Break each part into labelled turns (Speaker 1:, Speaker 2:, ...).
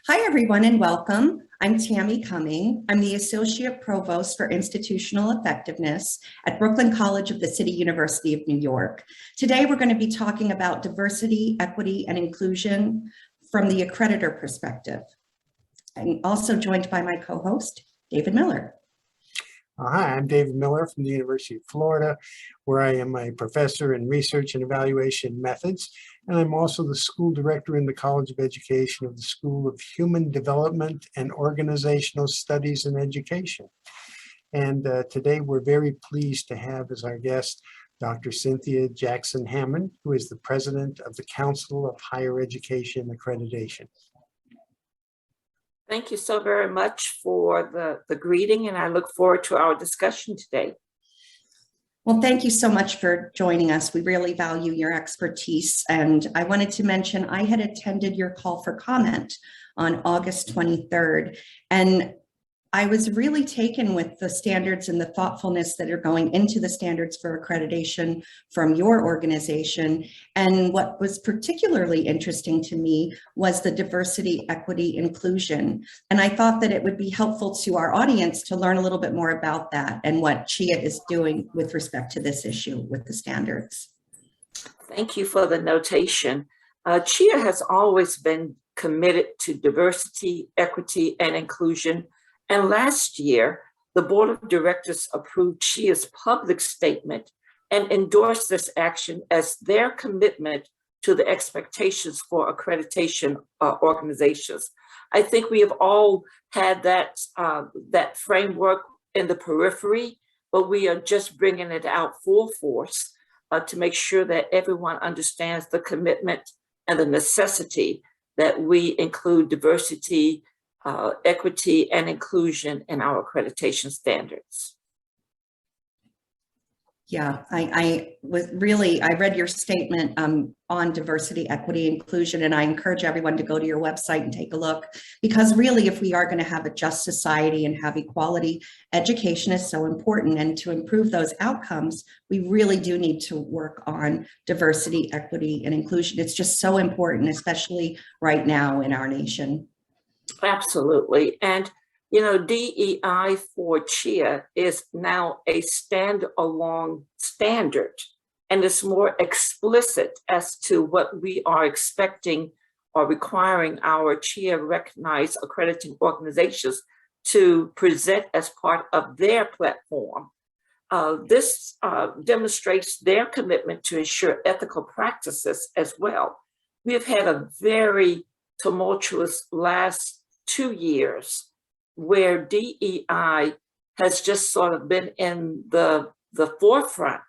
Speaker 1: Hi, everyone, and welcome. I'm Tammy Cumming. I'm the Associate Provost for Institutional Effectiveness at Brooklyn College of the City University of New York. Today, we're going to be talking about diversity, equity, and inclusion from the Accreditor perspective. I'm also joined by my co-host, David Miller.
Speaker 2: Hi, I'm David Miller from the University of Florida, where I am a professor in research and evaluation methods, and I'm also the school director in the College of Education of the School of Human Development and Organizational Studies and Education. And today we're very pleased to have as our guest Dr. Cynthia Jackson-Hammond, who is the president of the Council of Higher Education Accreditation.
Speaker 3: Thank you so very much for the greeting, and I look forward to our discussion today.
Speaker 1: Well, thank you so much for joining us. We really value your expertise. And I wanted to mention, I had attended your call for comment on August 23rd, and I was really taken with the standards and the thoughtfulness that are going into the standards for accreditation from your organization. And what was particularly interesting to me was the diversity, equity, inclusion. And I thought that it would be helpful to our audience to learn a little bit more about that and what CHEA is doing with respect to this issue with the standards.
Speaker 3: Thank you for the notation. CHEA has always been committed to diversity, equity, and inclusion. And last year, the Board of Directors approved CHEA's public statement and endorsed this action as their commitment to the expectations for accreditation organizations. I think we have all had that framework in the periphery, but we are just bringing it out full force to make sure that everyone understands the commitment and the necessity that we include diversity, equity, and inclusion in our accreditation standards.
Speaker 1: Yeah, I read your statement on diversity, equity, inclusion, and I encourage everyone to go to your website and take a look, because really, if we are going to have a just society and have equality, education is so important. And to improve those outcomes, we really do need to work on diversity, equity, and inclusion. It's just so important, especially right now in our nation.
Speaker 3: Absolutely. And, you know, DEI for CHEA is now a standalone standard, and it's more explicit as to what we are expecting or requiring our CHEA recognized accrediting organizations to present as part of their platform. This demonstrates their commitment to ensure ethical practices as well. We have had a very tumultuous last 2 years where DEI has just sort of been in the forefront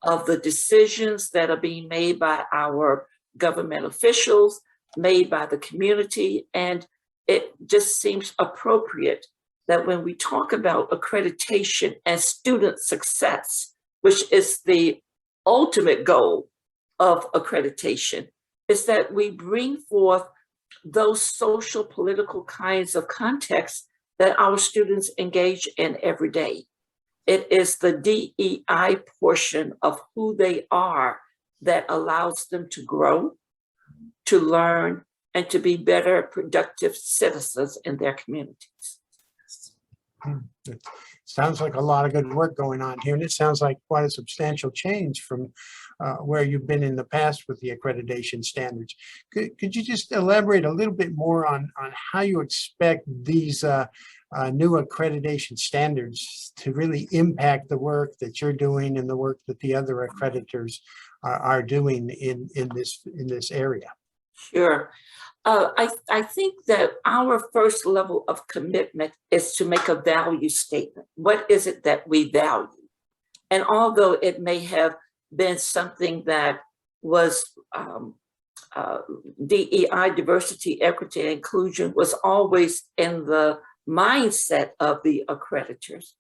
Speaker 3: of the decisions that are being made by our government officials, made by the community. And it just seems appropriate that when we talk about accreditation and student success, which is the ultimate goal of accreditation, is that we bring forth those social, political kinds of contexts that our students engage in every day. It is the DEI portion of who they are that allows them to grow, to learn, and to be better, productive citizens in their communities.
Speaker 2: It sounds like a lot of good work going on here, and it sounds like quite a substantial change from where you've been in the past with the accreditation standards. Could you just elaborate a little bit more on how you expect these new accreditation standards to really impact the work that you're doing and the work that the other accreditors are doing in this area?
Speaker 3: Sure. I think that our first level of commitment is to make a value statement. What is it that we value? And although it may have been something that was DEI, diversity, equity, and inclusion, was always in the mindset of the accreditors,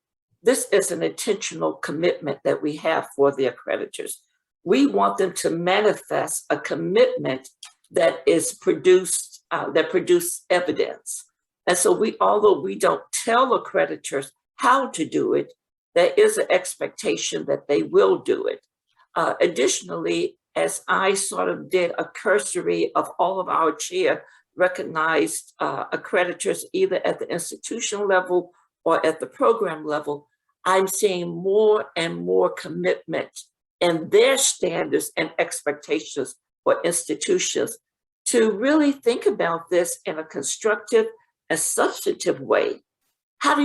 Speaker 3: this is an intentional commitment that we have for the accreditors. We want them to manifest a commitment that is produced, that produce evidence. And so although we don't tell accreditors how to do it, there is an expectation that they will do it. Additionally, as I sort of did a cursory of all of our CHEA recognized accreditors either at the institutional level or at the program level, I'm seeing more and more commitment in their standards and expectations for institutions to really think about this in a constructive and substantive way. How do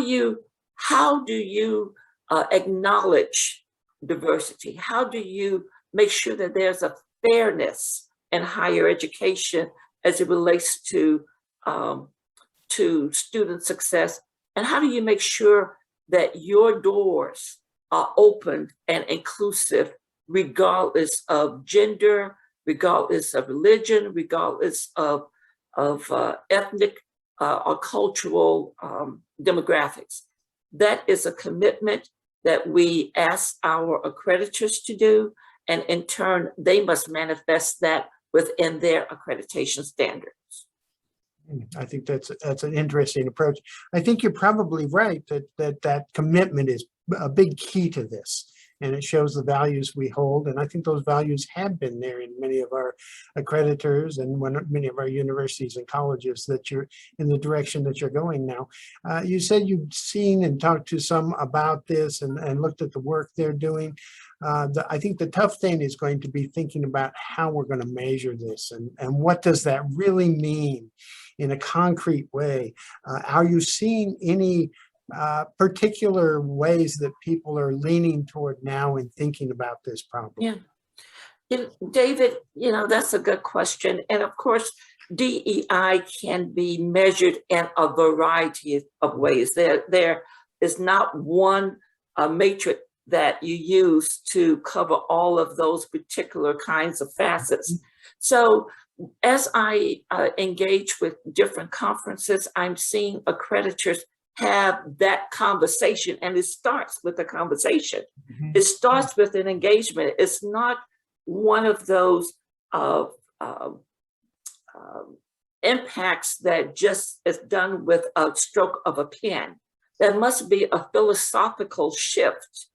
Speaker 3: you acknowledge diversity? How do you make sure that there's a fairness in higher education as it relates to student success? And how do you make sure that your doors are opened and inclusive, regardless of gender, regardless of religion, regardless of ethnic or cultural demographics? That is a commitment that we ask our accreditors to do, and in turn, they must manifest that within their accreditation standards.
Speaker 2: I think that's an interesting approach. I think you're probably right that commitment is a big key to this, and it shows the values we hold. And I think those values have been there in many of our accreditors and many of our universities and colleges, that you're in the direction that you're going now. You said you've seen and talked to some about this and looked at the work they're doing. I think the tough thing is going to be thinking about how we're going to measure this and what does that really mean in a concrete way. Are you seeing any particular ways that people are leaning toward now in thinking about this problem?
Speaker 3: Yeah, David, that's a good question. And of course, DEI can be measured in a variety of ways. There is not one matrix that you use to cover all of those particular kinds of facets. So as I engage with different conferences, I'm seeing accreditors have that conversation, and it starts with a conversation. Mm-hmm. It starts with an engagement. It's not one of those impacts that just is done with a stroke of a pen. There must be a philosophical shift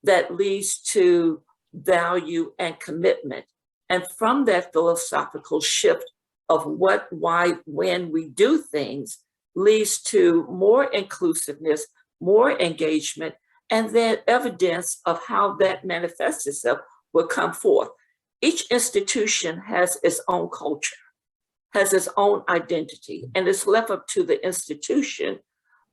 Speaker 3: that leads to value and commitment. And from that philosophical shift of what, why, when we do things, leads to more inclusiveness, more engagement, and then evidence of how that manifests itself will come forth. Each institution has its own culture, has its own identity, and it's left up to the institution,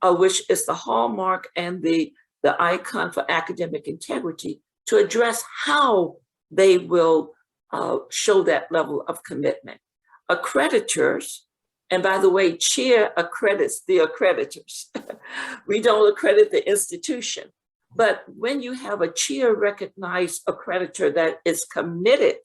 Speaker 3: which is the hallmark and the icon for academic integrity, to address how they will show that level of commitment. Accreditors, and by the way, CHEA accredits the accreditors. We don't accredit the institution. But when you have a CHEA recognized accreditor that is committed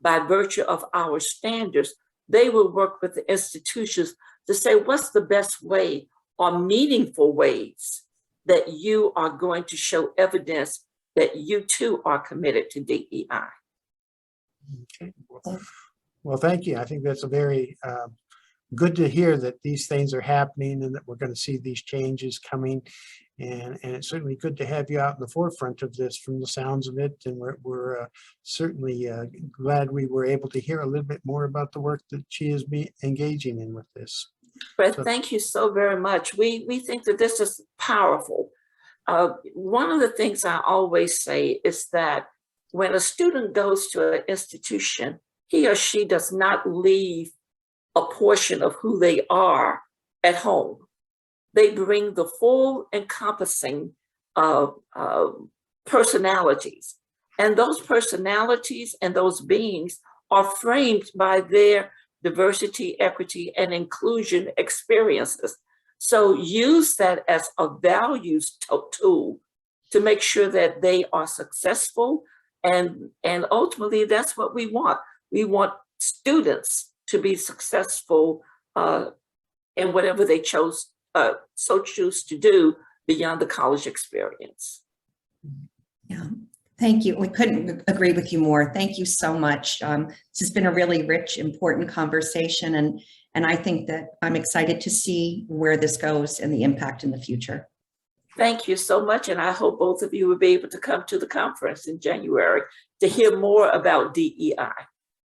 Speaker 3: by virtue of our standards, they will work with the institutions to say, what's the best way or meaningful ways that you are going to show evidence that you too are committed to DEI.
Speaker 2: Okay. Well, thank you. I think that's a very good to hear that these things are happening and that we're going to see these changes coming. And it's certainly good to have you out in the forefront of this from the sounds of it. And we're certainly glad we were able to hear a little bit more about the work that she is engaging in with this.
Speaker 3: Brett, thank you so very much. We think that this is powerful. One of the things I always say is that when a student goes to an institution, he or she does not leave a portion of who they are at home. They bring the full encompassing personalities. And those personalities and those beings are framed by their diversity, equity, and inclusion experiences. So use that as a values tool to make sure that they are successful. And ultimately, that's what we want. We want students to be successful in whatever they choose to do beyond the college experience.
Speaker 1: Yeah, thank you. We couldn't agree with you more. Thank you so much. This has been a really rich, important conversation, and I think that I'm excited to see where this goes and the impact in the future.
Speaker 3: Thank you so much, and I hope both of you will be able to come to the conference in January to hear more about DEI.